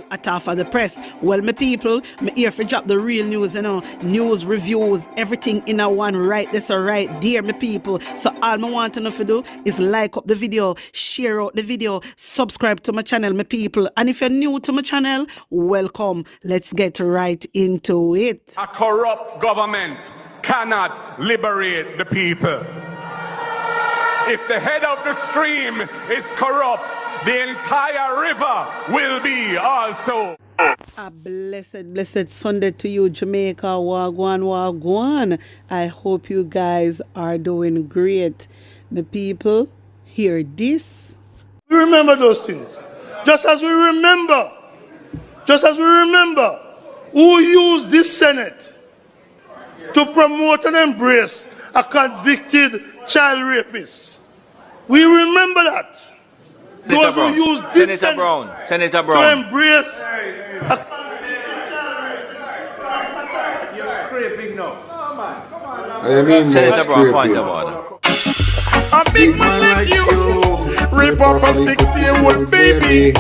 At half of the press. Well, my people, me here for drop the real news, news, reviews, everything in a one right this or right there, my people. So all I want to know to do is like up the video, share out the video, subscribe to my channel, my people. And if you're new to my channel, welcome. Let's get right into it. A corrupt government cannot liberate the people. If the head of the stream is corrupt, the entire river will be also. A blessed Sunday to you, Jamaica. Wagwan, wagwan. I hope you guys are doing great. The people, hear this. We remember those things. Just as we remember who used this Senate to promote and embrace a convicted child rapist. We remember that. Those who use this Senator to Brown. embrace a I mean, Senator Brown, find the scraping. water. A big man like you, rape up a 6-year-old baby.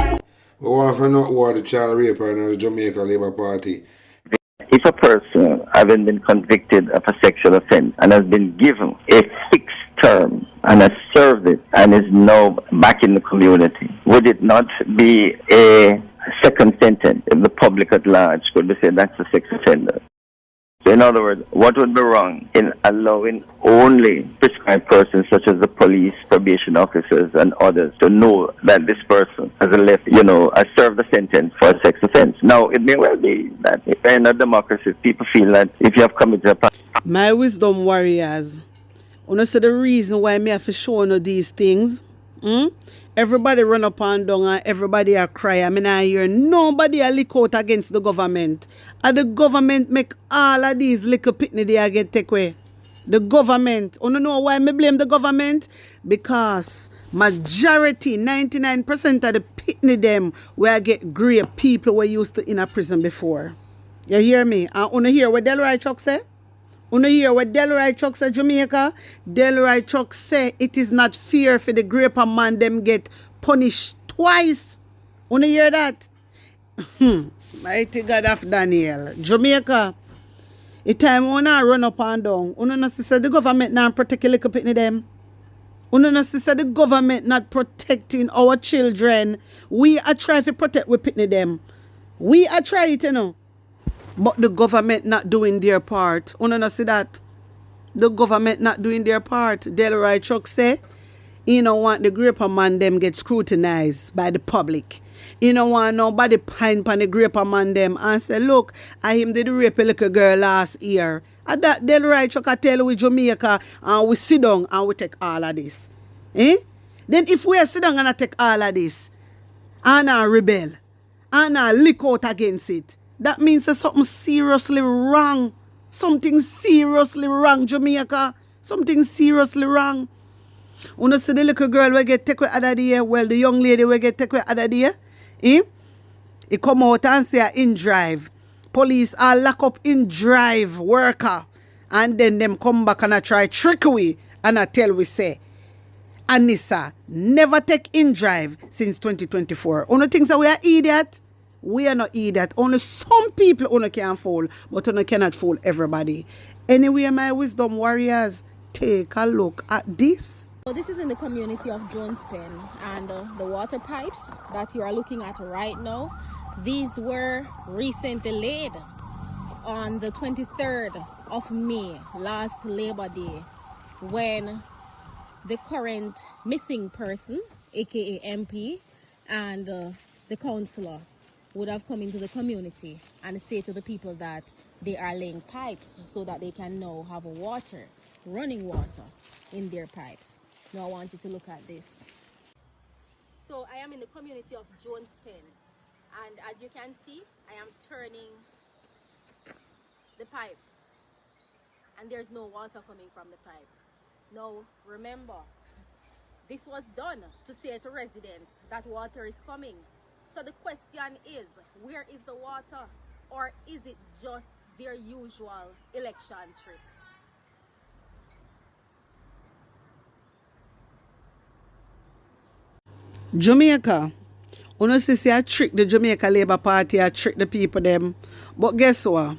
We want to know who are the child raper in the Jamaica Labour Party. If a person having been convicted of a sexual offense and has been given a fixed term and has served it and is now back in the community, would it not be a second sentence if the public at large could be saying that's a sex offender? So in other words, what would be wrong in allowing only prescribed persons such as the police, probation officers and others to know that this person has has served a sentence for a sex offense? Now, it may well be that in a democracy, people feel that if you have committed a My wisdom warriors, you see the reason why me have to show you these things? Everybody run up and down and everybody a cry. I mean, I hear nobody a lick out against the government. And the government make all of these little pitney they get take away. The government. You know why me blame the government? Because majority, 99% of the pitney them where get great people were used to in a prison before. You hear me? And you hear what Delroy Chuck say? You hear what Delroy Chuck say, Jamaica? Delroy Chuck say it is not fair for the graper man them get punished twice. You hear that? Mighty God of Daniel. Jamaica. The time when I run up and down, you know say the government not protect a little pitney them. You know say the government not protecting our children. We are trying to protect we pitney them. We are trying it, But the government not doing their part. You know see that? The government not doing their part. Delroy Chuck say, he don't want the graper man them get scrutinized by the public. He don't want nobody pine pan the graper man them and say, look, I him did rape a little girl last year. And that Delroy Chuck I tell we Jamaica and we sit down and we take all of this. Then if we sit down and take all of this and I rebel and I lick out against it, that means there's something seriously wrong. Something seriously wrong, Jamaica. Something seriously wrong. You know, see the little girl will get taken out of the year. Well, the young lady will get taken out of the year. He come out and say in drive. Police are lock up in drive worker. And then them come back and I try trick we. And I tell we say, Anissa never take in drive since 2024. You know things that we are idiot? We are not idiot. Only some people only can fool, but only cannot fool everybody. Anyway, my wisdom warriors, take a look at this. So this is in the community of Jones Pen, and the water pipes that you are looking at right now, these were recently laid on the 23rd of May, last Labor Day, when the current missing person, aka MP, and the councillor would have come into the community and say to the people that they are laying pipes so that they can now have water, running water in their pipes. Now I want you to look at this. So I am in the community of Jones Pen, and as you can see, I am turning the pipe and there's no water coming from the pipe. Now remember, this was done to say to residents that water is coming. So the question is, where is the water, or is it just their usual election trick? Jamaica, Uno see I trick the Jamaica Labour Party, I trick the people them. But guess what?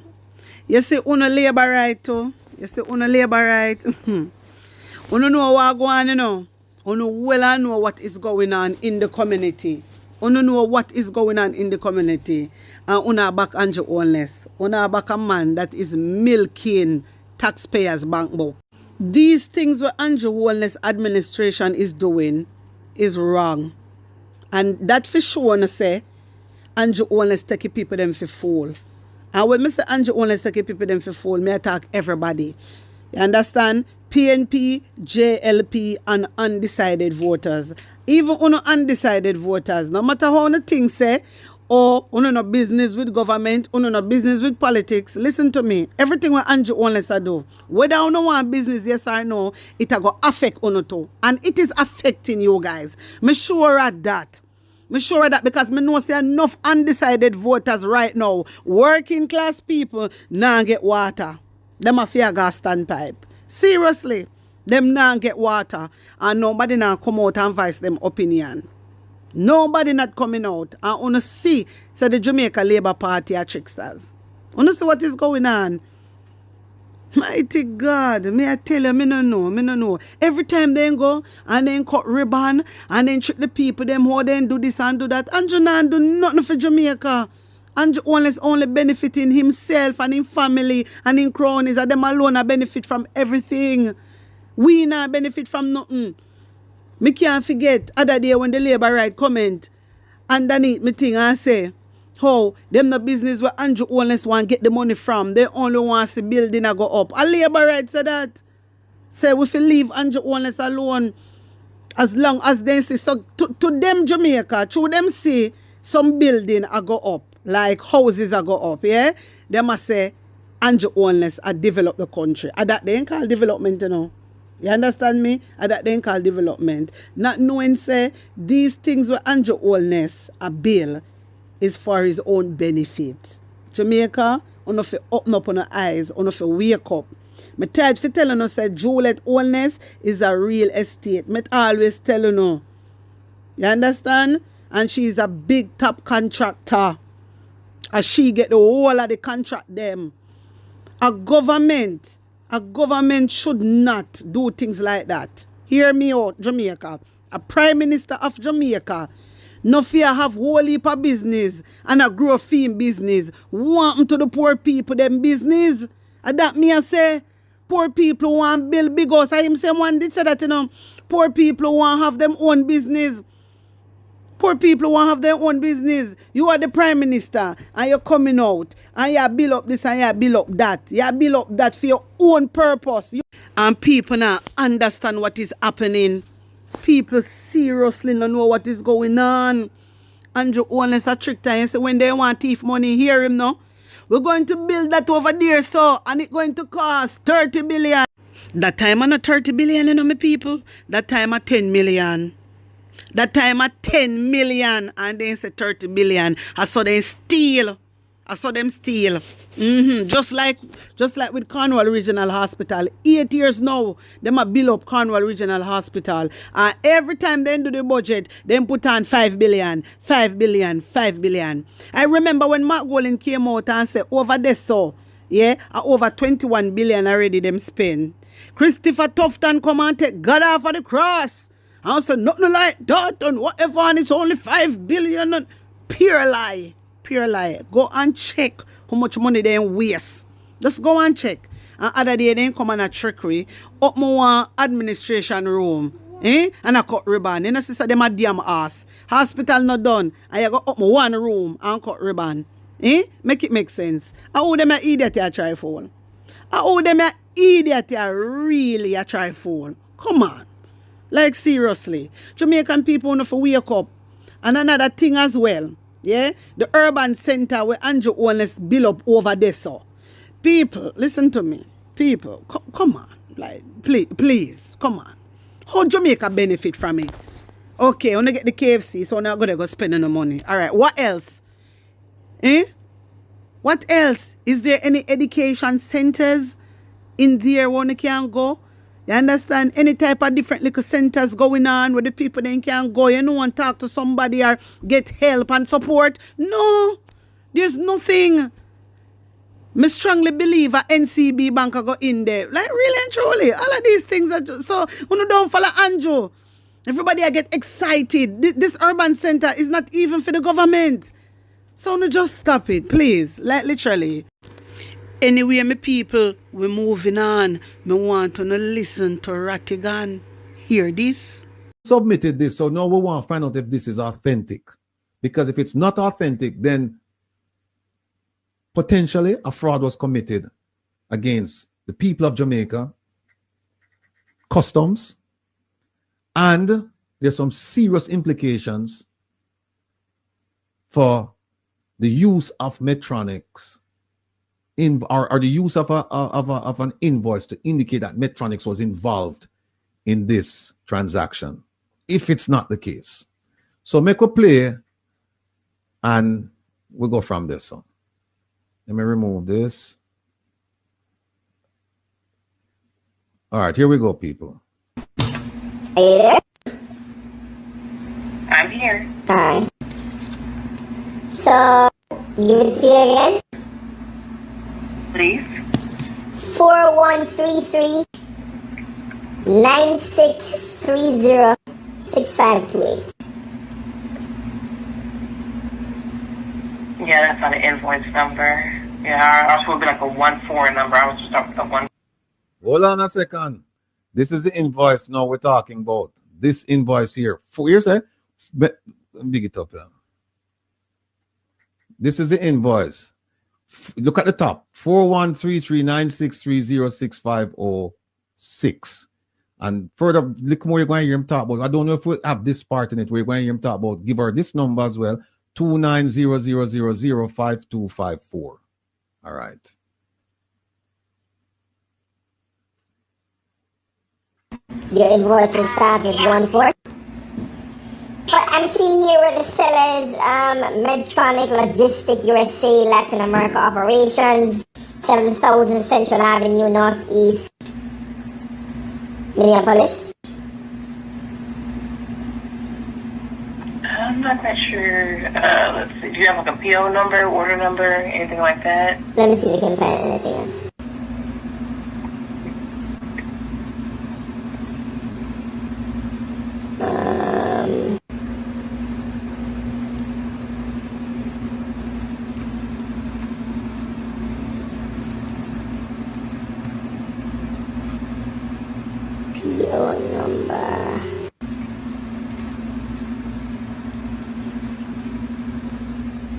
You see uno labor right too. You see uno labor right. Uno know what go on, you know. Uno well know what is going on in the community. Uno know what is going on in the community. And uno back Andrew Holness. Uno back a man that is milking taxpayers' bank book. These things what Andrew Holness administration is doing is wrong. And that for sure wanna say Andrew Holness take people them for fool. And when I say Andrew Holness take people them for fool, me attack everybody. You understand? PNP, JLP, and undecided voters. Even on undecided voters, no matter how the things say, or no business with government, no business with politics. Listen to me. Everything what Andrew Holness do, whether you want business, yes or no, it go affect uno too. And it is affecting you guys. Me sure at that. Me sure that because me know say enough undecided voters right now, working class people now get water. Them a fear gas standpipe. Seriously, them now get water and nobody now come out and voice them opinion. Nobody not coming out and wanna see so the Jamaica Labour Party are tricksters. Wanna see what is going on? Mighty God, may I tell you, me no know. Every time they go and then cut ribbon and then trick the people, them how they do this and do that. Andrew not do nothing for Jamaica. Andrew only benefiting himself and his family and in cronies, and them alone are benefit from everything. We not benefit from nothing. Me can't forget other day when the Labour right comment underneath me thing and say, how them the business where Andrew Holness want get the money from. They only want to see building a go up. A Labour right said that. Say we feel leave Andrew Holness alone as long as they see. So to them Jamaica, to them see some building a go up. Like houses a go up, yeah? They must say Andrew Holness a develop the country. And that they ain't call development, you know. You understand me? And that they ain't call development. Not knowing say these things where Andrew Holness a bill is for his own benefit. Jamaica, on fi open up on our eyes, on fi wake up. Me tired for telling you say Juliet Holness is a real estate. Me always tell you. You understand? And she's a big top contractor. And she get the whole of the contract them. A government should not do things like that. Hear me out, Jamaica. A Prime Minister of Jamaica no fear have whole heap of business and a grow theme business. Want to the poor people them business. And that me I say, poor people want build big house. I him say one did say that, you know, poor people want have them own business. Poor people want have their own business. You are the Prime Minister and you're coming out and you build up this and you build up that. You build up that for your own purpose. And people now understand what is happening. People seriously don't know what is going on. Andrew Holness a trick time. So when they want thief money, hear him now. We're going to build that over there, so, and it's going to cost 30 billion. That time I'm not 30 billion, you know, my people. That time I'm 10 million. That time at 10 million and they say 30 billion. I saw them steal. Just like with Cornwall Regional Hospital. 8 years now, them a build up Cornwall Regional Hospital. And every time they do the budget, they put on 5 billion, 5 billion, 5 billion. I remember when Mark Golin came out and said over this so, yeah, over 21 billion already them spend. Christopher Tufton come and take God off of the cross. I said nothing like that and whatever, and it's only 5 billion. And pure lie. Go and check how much money they waste. Just go and check. And other day they come on a trickery up my administration room. And I cut ribbon. You know, sister, them a damn ass. Hospital not done. And you go up my one room and cut ribbon. Make it make sense. How them a idiot a try for? How them a idiot a really a try for? Come on. Like seriously, Jamaican people want to wake up. And another thing as well, yeah, the urban center where Andrew Holness build up over there. So, people, listen to me. People, come on, like please, come on. How Jamaica benefit from it? Okay, I want to get the KFC, so I'm not gonna go spend no money. All right, what else? What else? Is there any education centers in there where you can go? You understand? Any type of different little centers going on where the people then can go, you know, and talk to somebody or get help and support. No, there's nothing. Me strongly believe a NCB bank go in there. Like really and truly. All of these things are just, so when you don't follow Andrew, everybody I get excited. This urban center is not even for the government. So no, just stop it, please. Like literally. Anyway, my people, we're moving on. Me want to listen to Rattigan. Hear this? Submitted this, so now we want to find out if this is authentic. Because if it's not authentic, then potentially a fraud was committed against the people of Jamaica, customs, and there's some serious implications for the use of Medtronics or the use of an invoice to indicate that Medtronics was involved in this transaction, if it's not the case. So make a play and we'll go from this. So let me remove this. All right, here we go, people. Are you there? I'm here. Alright. So, give it to you again. Please. 4133 9630 6528. Yeah, that's not an invoice number. Yeah, I was supposed to be like a 14 number. I was just talking with a 1. Hold on a second. This is the invoice now we're talking about. This invoice here. Here's it. Big it up here. This is the invoice. Look at the top. 413396306506. And further, look more you're going to hear him talk about. I don't know if we have this part in it where you're going to hear him talk about. Give her this number as well. 2900005254. All right. Your invoice will start with 14. But I'm seeing here where the sellers, Medtronic Logistic USA Latin America Operations, 7000 Central Avenue Northeast, Minneapolis. I'm not that sure. Let's see. Do you have like a PO number, order number, anything like that? Let me see if I can find anything else. PO number.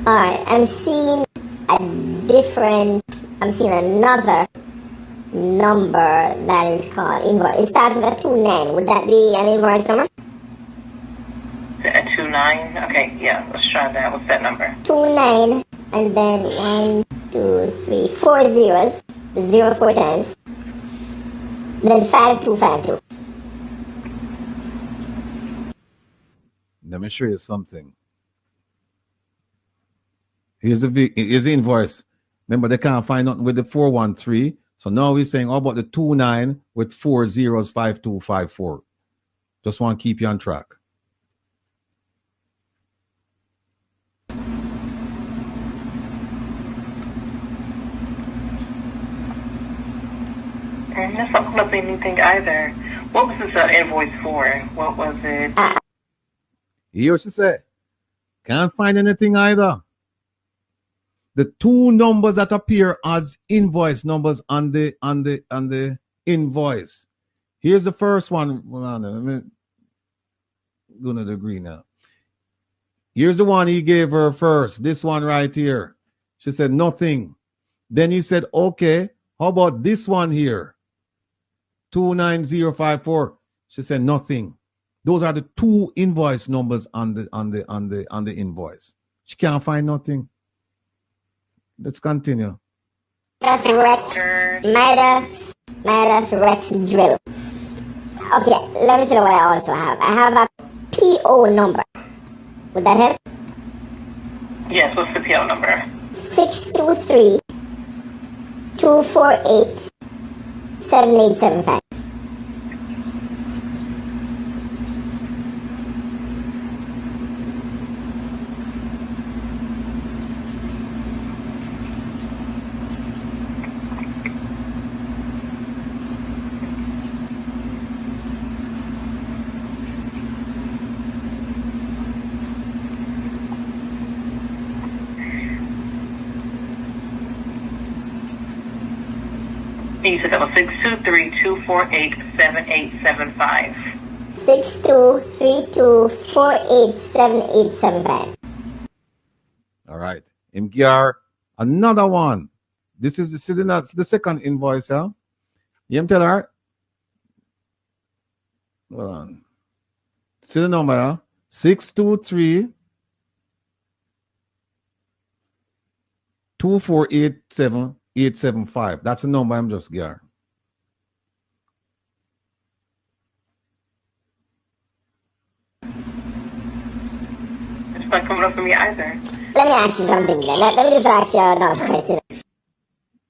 Alright, I'm seeing another number that is called invoice. It starts with a 29. Would that be an invoice number? A 29? Okay, yeah, let's try that. What's that number? 29 and then 1, 2, 3, 4 zeros. 0 4 times. Then 5252. Let me show you something. Here's the invoice. Remember, they can't find nothing with the 413. So now we're saying, how about the 29 with 4 zeros, 5254? Just want to keep you on track. And that's not coming up with anything either. What was this invoice for? What was it? You hear what she said? Can't find anything either. The two numbers that appear as invoice numbers on the invoice. Here's the first one. Hold on, let me go to the green now. Here's the one he gave her first. This one right here. She said nothing. Then he said, okay, how about this one here? 29054. She said nothing. Those are the two invoice numbers on the invoice. She can't find nothing. Let's continue. Midas Rex drill. Okay, let me see what I also have. I have a PO number. Would that help? Yes, what's the PO number? 623-248-7875. You said that was 623-248-7875. 6232487875. All right. MGR, another one. This is the second invoice, huh? You tell her. Hold on. See the number, huh? 623 2487875. That's the number I'm just getting. It's not coming up for me either. Let me ask you something. Let me just ask you another question.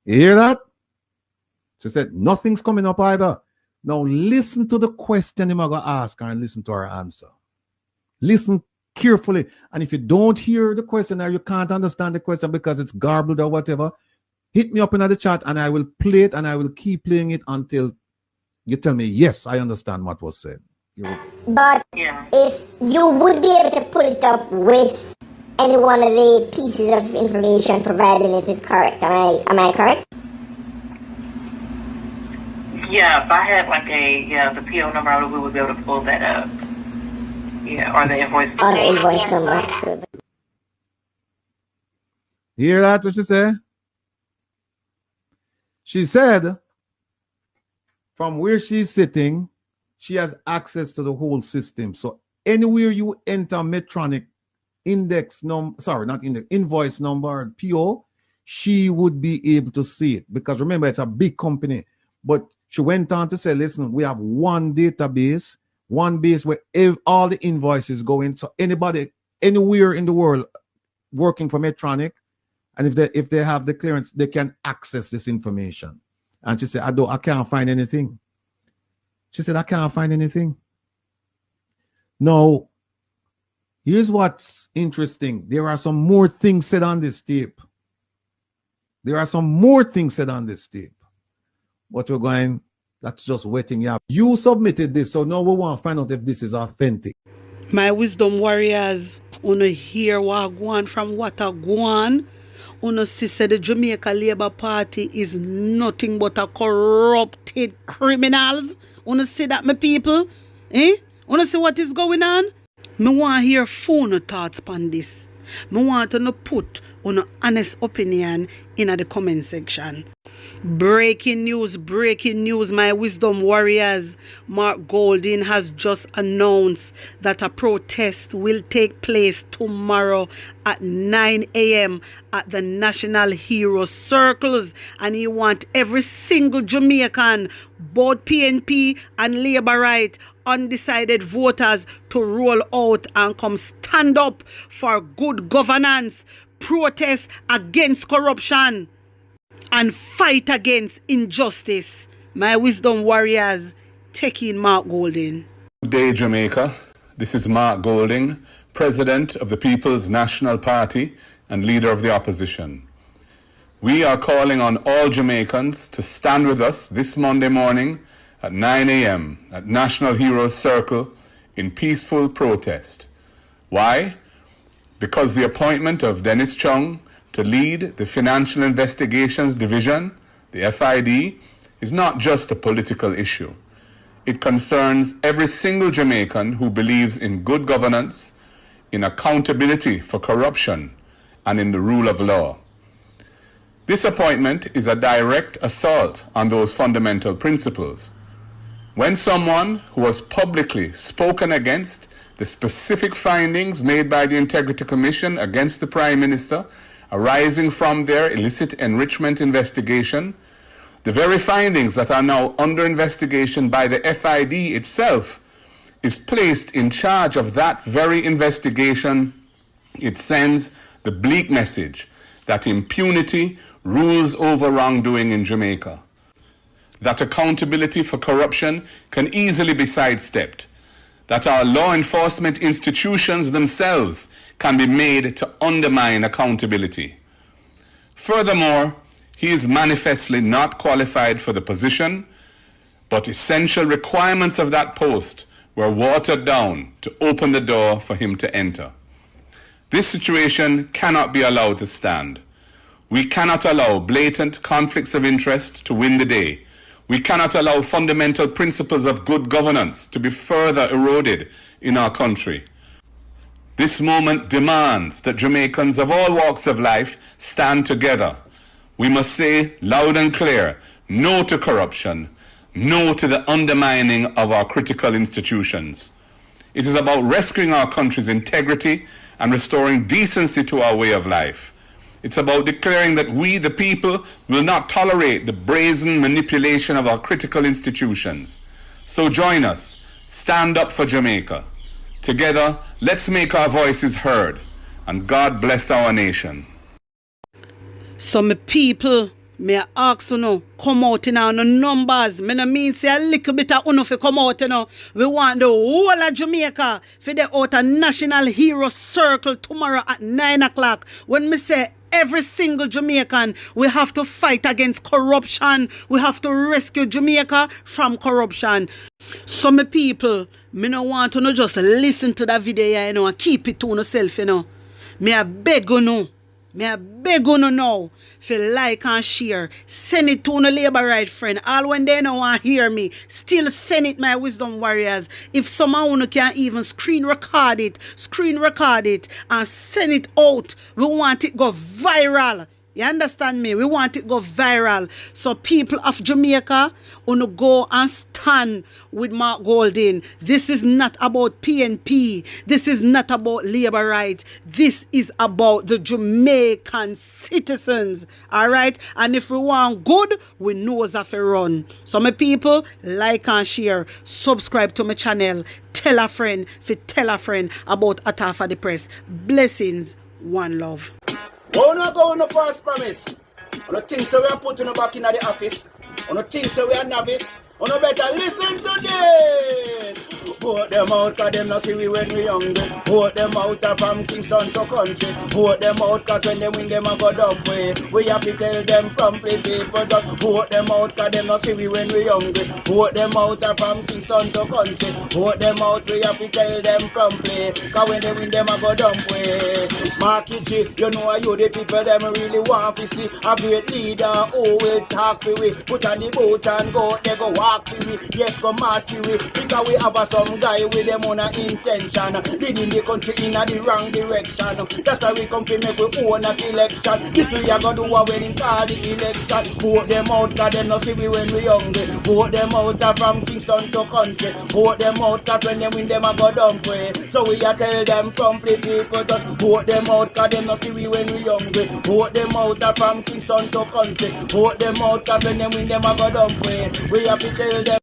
You hear that? She said, nothing's coming up either. Now listen to the question I'm going to ask her and listen to her answer. Listen carefully. And if you don't hear the question or you can't understand the question because it's garbled or whatever, hit me up in the chat and I will play it and I will keep playing it until you tell me, yes, I understand what was said. But if you would be able to pull it up with any one of the pieces of information provided it is correct, am I correct? Yeah, if I had like the PO number, we would be able to pull that up. Yeah, or the invoice. Or the invoice number. You hear that, what she said? She said, from where she's sitting, she has access to the whole system. So anywhere you enter Medtronic invoice number or PO, she would be able to see it. Because remember, it's a big company. But she went on to say, listen, we have one database, one base where all the invoices go in. So anybody, anywhere in the world working for Medtronic, and if they have the clearance, they can access this information. And she said, I can't find anything. She said, I can't find anything. Now, here's what's interesting. There are some more things said on this tape. But that's just wetting you up. You submitted this, so now we want to find out if this is authentic. My wisdom warriors, wanna hear what go on from what a go on? Wanna see say the Jamaica Labour Party is nothing but a corrupted criminals? Wanna see that, my people? Wanna see what is going on? Me want to hear phone thoughts on this. Me want to put an honest opinion in the comment section. Breaking news, my wisdom warriors. Mark Golding has just announced that a protest will take place tomorrow at 9 a.m. at the National Hero Circles. And he wants every single Jamaican, both PNP and Labour Right, undecided voters to roll out and come stand up for good governance, protest against corruption, and fight against injustice. My wisdom warriors, taking Mark Golding. Good day, Jamaica. This is Mark Golding, President of the People's National Party and Leader of the Opposition. We are calling on all Jamaicans to stand with us this Monday morning at 9 a.m. at National Heroes Circle in peaceful protest. Why? Because the appointment of Dennis Chung to lead the Financial Investigations Division, the FID, is not just a political issue. It concerns every single Jamaican who believes in good governance, in accountability for corruption, and in the rule of law. This appointment is a direct assault on those fundamental principles. When someone who has publicly spoken against the specific findings made by the Integrity Commission against the Prime Minister arising from their illicit enrichment investigation, the very findings that are now under investigation by the FID itself, is placed in charge of that very investigation, it sends the bleak message that impunity rules over wrongdoing in Jamaica, that accountability for corruption can easily be sidestepped, that our law enforcement institutions themselves can be made to undermine accountability. Furthermore, he is manifestly not qualified for the position, but essential requirements of that post were watered down to open the door for him to enter. This situation cannot be allowed to stand. We cannot allow blatant conflicts of interest to win the day We cannot allow fundamental principles of good governance to be further eroded in our country. This moment demands that Jamaicans of all walks of life stand together. We must say loud and clear, no to corruption, no to the undermining of our critical institutions. It is about rescuing our country's integrity and restoring decency to our way of life. It's about declaring that we, the people, will not tolerate the brazen manipulation of our critical institutions. So join us. Stand up for Jamaica. Together, let's make our voices heard. And God bless our nation. So my people, me ask you know, come out in our numbers. Me no mean say a little bit of uno fi come out, you know. We want the whole of Jamaica for the out a national hero circle tomorrow at 9 o'clock. When me say every single Jamaican, we have to fight against corruption. We have to rescue Jamaica from corruption. So my people, me no want to no just listen to that video, you know, and keep it to yourself, you know. Me a beg you know. Me a beg you now for like and share. Send it to no labor right friend. All when they don't want to hear me, still send it, my wisdom warriors. If someone can even screen record it and send it out. We want it go viral. You understand me? We want it go viral. So people of Jamaica, wanna go and stand with Mark Golding. This is not about PNP. This is not about labor rights. This is about the Jamaican citizens. Alright? And if we want good, we know how to run. So my people, like and share. Subscribe to my channel. Tell a friend about Attack for the Press. Blessings. One love. Oh, no go on the false promise. On the things that we are putting back in the office. On the things that we are novice. On the better listen to this. Vote them out cause them not see we when we younger. Vote them out from Kingston to country. Vote them out cause when they win them a go dump way. We have to tell them promptly people that vote them out cause them not see we when we younger. Vote them out from Kingston to country. Vote them out, we have to tell them promptly. Cause when they win them a go dump way. Marky G, you know you the people them really want to see a great leader who will talk to we. Put on the boat and go, they go walk to we. Yes, go march to we. Because we have some guy with them on a intention, leading the country in the wrong direction. That's why we come to make we own a selection. This we are gonna do a wedding call the election. Vote them out cause them not see we when we hungry. Vote them out from Kingston to country. Vote them out cause when they win them a go dump way. So we are tell them promptly people that vote them out cause them not see we when we hungry. Vote them out from Kingston to country. Vote them out cause when they win them a go dump way. We have to tell them